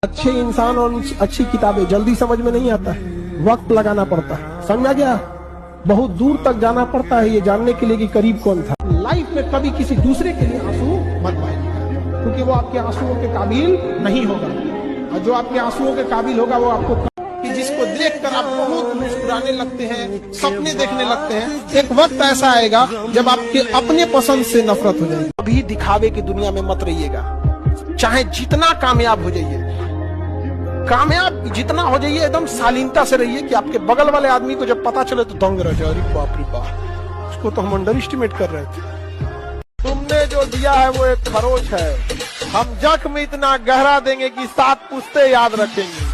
अच्छे इंसान और अच्छी किताबें जल्दी समझ में नहीं आता है, वक्त लगाना पड़ता है। समझ आ गया? बहुत दूर तक जाना पड़ता है ये जानने के लिए कि करीब कौन था। लाइफ में कभी किसी दूसरे के लिए आंसू मत बहाइए, क्योंकि वो आपके आंसुओं के काबिल नहीं होगा। और जो आपके आंसुओं के काबिल होगा वो आपको, कि जिसको देखकर आप बहुत मुस्कुराने लगते हैं, सपने देखने लगते हैं, एक वक्त ऐसा आएगा जब आपके अपने पसंद से नफरत हो जाएगी। अभी दिखावे की दुनिया में मत रहिएगा, चाहे जितना कामयाब हो जाइए, कामयाब जितना हो जाइए, एकदम शालीनता से रहिए कि आपके बगल वाले आदमी को जब पता चले तो दंग रह जाए, अरे बाप रे बाप, उसको तो हम अंडर एस्टिमेट कर रहे थे। तुमने जो दिया है वो एक खरोच है, हम जख्म इतना गहरा देंगे कि 7 पुश्ते याद रखेंगे।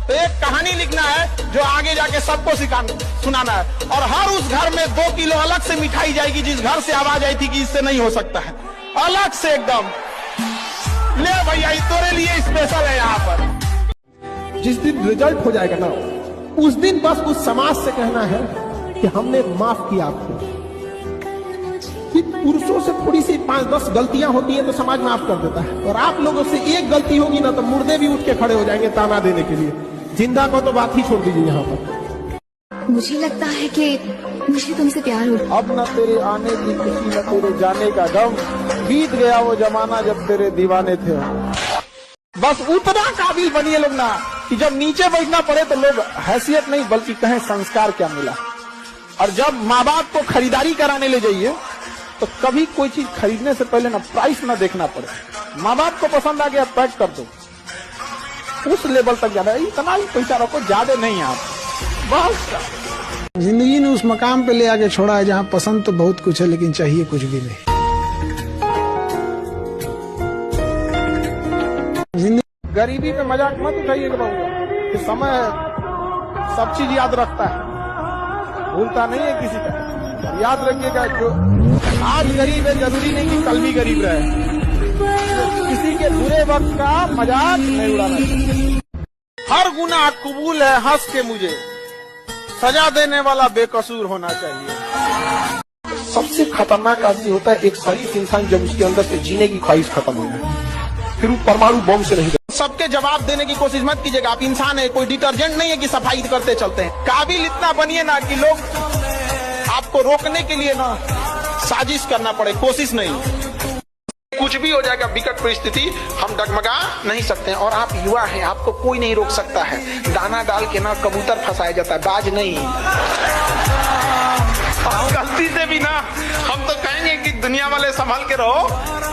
तो एक कहानी लिखना है जो आगे जाके सबको सुनाना है, और हर उस घर में 2 किलो अलग से मिठाई जाएगी जिस घर से आवाज आई थी कि इससे नहीं हो सकता है, अलग से एकदम। ले भैया, तोरे लिए स्पेशल है यहाँ पर। जिस दिन रिजल्ट हो जाएगा ना, उस दिन बस उस समाज से कहना है कि हमने माफ किया आपको। कि पुरुषों से थोड़ी सी 5-10 गलतियां होती हैं तो समाज माफ कर देता है, और आप लोगों से एक गलती होगी ना तो मुर्दे भी उठ के खड़े हो जाएंगे ताना देने के लिए। जिंदा को तो बात ही छोड़ दीजिए यहाँ पर। मुझे लगता है कि मुझे तुमसे प्यार हो। अब न तेरे आने की खुशी न तेरे जाने का गम, बीत गया वो जमाना जब तेरे दीवाने थे। बस उतना काबिल बनिए लोग ना कि जब नीचे बैठना पड़े तो लोग हैसियत नहीं बल्कि कहें संस्कार क्या मिला। और जब माँ बाप को खरीदारी कराने ले जाइए तो कभी कोई चीज खरीदने से पहले ना प्राइस ना देखना पड़े, माँ बाप को पसंद आ गया पैक कर दो, उस लेवल तक जाना। इतना ही पैसा रखो, ज्यादा नहीं आप बस। जिंदगी ने उस मकाम पे ले आके छोड़ा है जहाँ पसंद तो बहुत कुछ है लेकिन चाहिए कुछ भी नहीं। गरीबी में मजाक मत उठाइएगा बाबू, कि समय सब चीज याद रखता है, भूलता नहीं है किसी का। याद रखिएगा, जो आज गरीब है जरूरी नहीं कि कल भी गरीब रहे। किसी के बुरे वक्त का मजाक नहीं उड़ाना चाहिए। हर गुनाह कबूल है हंस के मुझे, सजा देने वाला बेकसूर होना चाहिए। सबसे खतरनाक आदमी होता है एक शरीफ इंसान जब उसके अंदर से जीने की ख्वाहिश खत्म हो जाए, फिर वो परमाणु बम से नहीं। सबके जवाब देने की कोशिश मत कीजिएगा, आप इंसान है, कोई डिटर्जेंट नहीं है कि सफाई करते चलते हैं। काबिल इतना बनिए ना कि लोग आपको रोकने के लिए ना साजिश करना पड़े, कोशिश नहीं। कुछ भी हो जाएगा विकट परिस्थिति, हम डगमगा नहीं सकते हैं। और आप युवा हैं, आपको कोई नहीं रोक सकता है। दाना डाल के ना कबूतर फंसाया जाता है, बाज नहीं। गलती से भी ना हम तो कहेंगे कि दुनिया वाले संभाल के रहो,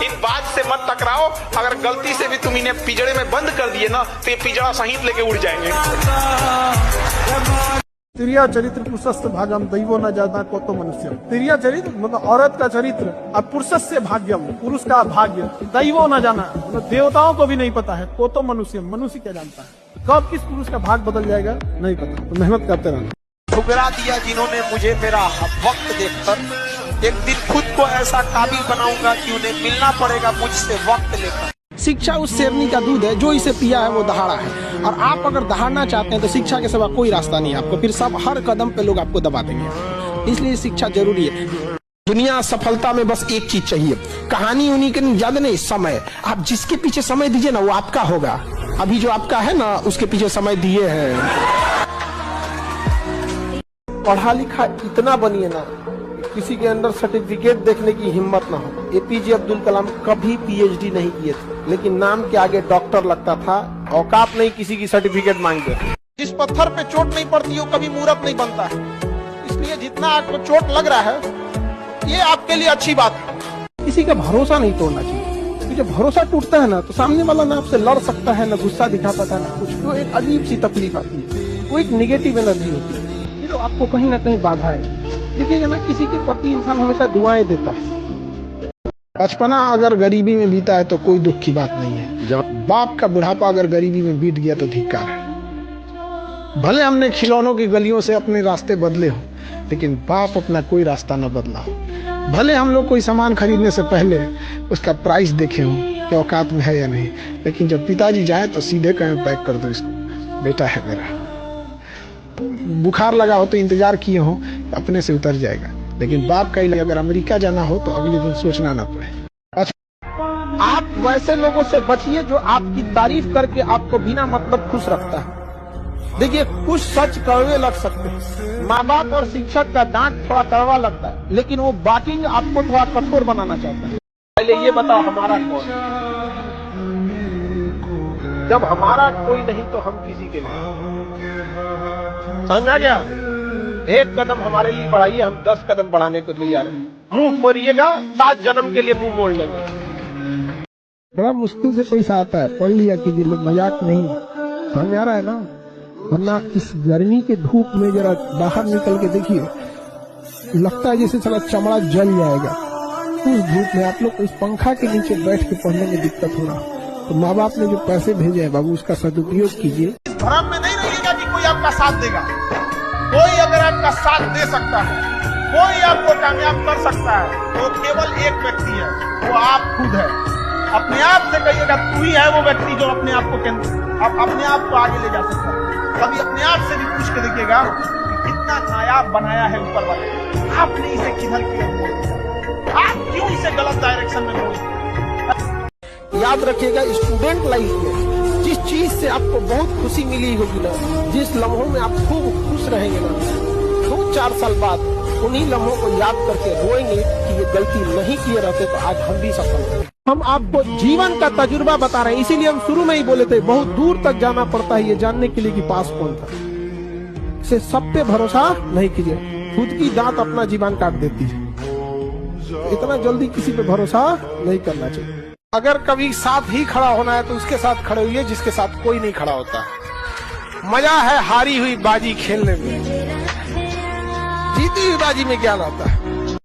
इन बाज से मत टकराओ। अगर गलती से भी तुम इन्हें पिंजड़े में बंद कर दिए ना तो ये पिंजड़ा सहित लेके उड़ जाएंगे। तिरिया चरित्र पुरुषस्य भाग्यम दैवो न जाता को तो मनुष्य। तिरिया चरित्र मतलब औरत का चरित्र, और पुरुषस्य भाग्यम पुरुष का भाग्य, दैवो न जाना मतलब देवताओं को भी नहीं पता है, को तो मनुष्य, मनुष्य क्या जानता है। कब किस पुरुष का भाग बदल जाएगा नहीं पता, तो मेहनत करते रहना। ठुकरा दिया जिन्होंने मुझे मेरा वक्त देखकर, एक दिन खुद को ऐसा काबिल बनाऊंगा कि उन्हें मिलना पड़ेगा मुझसे वक्त लेकर। शिक्षा उस शेरनी का दूध है, जो इसे पिया है वो दहाड़ा है। और आप अगर दहाड़ना चाहते हैं तो शिक्षा के सिवा कोई रास्ता नहीं है आपको, फिर सब हर कदम पे लोग आपको दबा देंगे। इसलिए शिक्षा जरूरी है। दुनिया सफलता में बस एक चीज चाहिए, कहानी उन्हीं के ज्यादा नहीं, समय। आप जिसके पीछे समय दीजिए ना वो आपका होगा। अभी जो आपका है ना उसके पीछे समय दिए हैं। पढ़ा लिखा इतना बनिए ना किसी के अंदर सर्टिफिकेट देखने की हिम्मत ना हो। एपीजे अब्दुल कलाम कभी पीएचडी नहीं किए थे, लेकिन नाम के आगे डॉक्टर लगता था। औकात नहीं किसी की सर्टिफिकेट मांगते। जिस पत्थर पे चोट नहीं पड़ती वो कभी मूर्त नहीं बनता है। इसलिए जितना आपको चोट लग रहा है ये आपके लिए अच्छी बात है। किसी का भरोसा नहीं तोड़ना चाहिए, क्योंकि जब भरोसा टूटता है ना तो सामने वाला ना आपसे लड़ सकता है, ना गुस्सा दिखा पाता है, ना कुछ। तो एक अजीब सी तकलीफ आती है, वो एक निगेटिव एनर्जी होती है, ये तो आपको कहीं ना कहीं बाधा है। देखिएगा ना, किसी के प्रति इंसान हमेशा दुआएं देता है। बचपना अगर गरीबी में बीता है तो कोई दुख की बात नहीं है। जब बाप का बुढ़ापा अगर गरीबी में बीत गया तो धिक्कार है। भले हमने खिलौनों की गलियों से अपने रास्ते बदले हो, लेकिन बाप अपना कोई रास्ता न बदला हो। भले हम लोग कोई सामान खरीदने से पहले उसका प्राइस देखे हो कि औकात में है या नहीं, लेकिन जब पिताजी जाए तो सीधे कहें पैक कर दो इसको, बेटा है मेरा। बुखार लगा हो तो इंतजार किए हो, अपने से उतर जाएगा। लेकिन बाप का अगर अमेरिका जाना हो तो अगले दिन सोचना ना पड़े। आप वैसे लोगों से बचिए जो आपकी तारीफ करके आपको बिना मतलब खुश रखता है। देखिए, कुछ सच कड़वे लग सकते हैं, माँ बाप और शिक्षक का डांट थोड़ा कड़वा लगता है, लेकिन वो बाकिंग आपको थोड़ा कठोर बनाना चाहता है। पहले ये बताओ हमारा कौन है? जब हमारा कोई नहीं तो हम किसी के लिए। समझा गया? एक कदम हमारे लिए बढ़ाइए, हम 10 कदम बढ़ाने को तैयार हैं। मुंह मोड़िएगा, 7 जन्म के लिए मुंह मोड़ लेंगे। बड़ा मुश्किल से पैसा आता है, पढ़ लिया कीजिए, मजाक नहीं। समझ आ रहा है ना? वरना इस गर्मी के धूप में जरा बाहर निकल के देखिए, लगता है जैसे सारा चमड़ा जल जाएगा। उस धूप में आप लोग को इस पंखा के नीचे बैठ के पढ़ने में दिक्कत हो रहा, तो माँ बाप ने जो पैसे भेजे हैं बाबू, उसका सदुपयोग कीजिए। भ्रम में नहीं रहिएगा कि कोई आपका साथ देगा। कोई अगर आपका साथ दे सकता है, कोई आपको कामयाब कर सकता है, तो केवल एक व्यक्ति है, वो आप खुद है। अपने आप से कहिएगा तू ही है वो व्यक्ति जो अपने आप को अपने आप को आगे ले जा सकता है। कभी अपने आप से भी पूछ के देखिएगा कि कितना नायाब बनाया है ऊपर वाले ने। आपने इसे किधर किया, आप क्यों इसे गलत डायरेक्शन में मोड़े। याद रखिएगा, स्टूडेंट लाइफ में जिस चीज से आपको बहुत खुशी मिली होगी ना, जिस लम्हों में आप खूब खुश रहेंगे ना, 2-4 साल बाद उन्हीं लम्हों को याद करके रोएंगे कि ये गलती नहीं किए रहते तो आज हम भी सफल हैं। हम आपको जीवन का तजुर्बा बता रहे हैं, इसीलिए हम शुरू में ही बोले थे बहुत दूर तक जाना पड़ता है ये जानने के लिए कि पास कौन था। इसे सब पे भरोसा नहीं कीजिए, खुद की दांत अपना जीवन काट देती है। इतना जल्दी किसी पे भरोसा नहीं करना चाहिए। अगर कभी साथ ही खड़ा होना है तो उसके साथ खड़े हुए जिसके साथ कोई नहीं खड़ा होता। मजा है हारी हुई बाजी खेलने में, जीती हुई बाजी में क्या लाता है।